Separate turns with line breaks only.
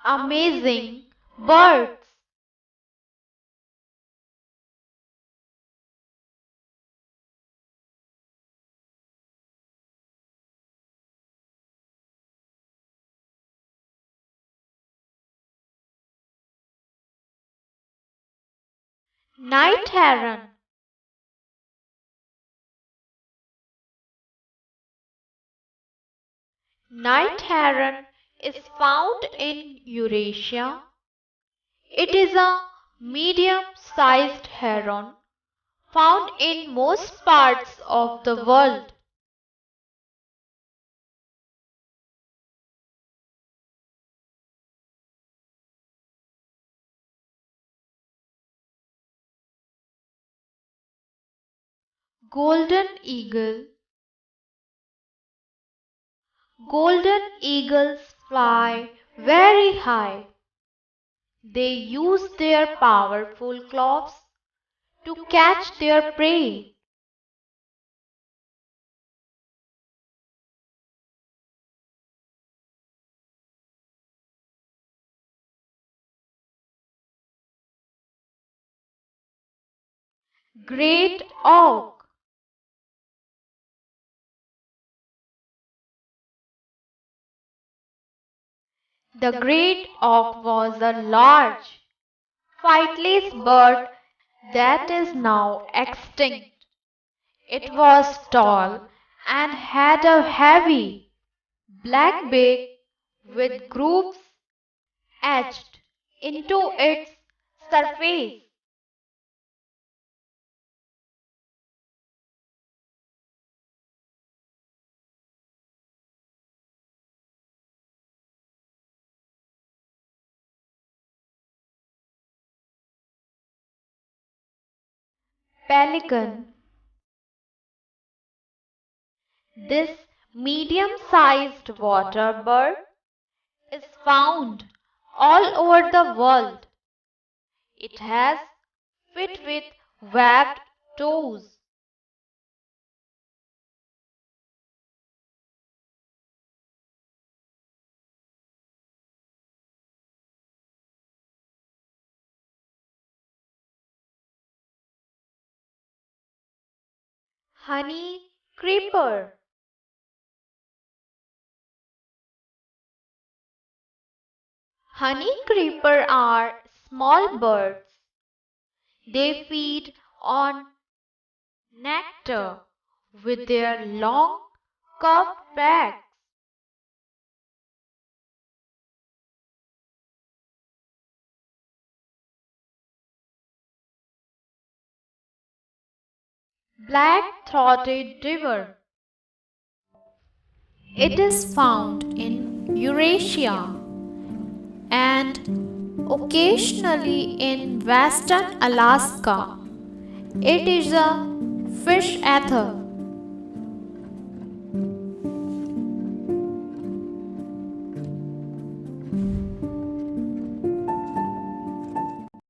Amazing birds. Night heron. Night heron is found in Eurasia. It is a medium-sized heron found in most parts of the world. Golden eagle. Golden eagles fly very high. They use their powerful claws to catch their prey. Great auk. The great auk was a large, flightless bird that is now extinct. It was tall and had a heavy black beak with grooves etched into its surface. Pelican. This medium-sized water bird is found all over the world. It has feet with webbed toes. Honeycreeper. Honeycreeper are small birds. They feed on nectar with their long, curved backs. Black-throated river. It is found in Eurasia and occasionally in western Alaska. It is a fish ether.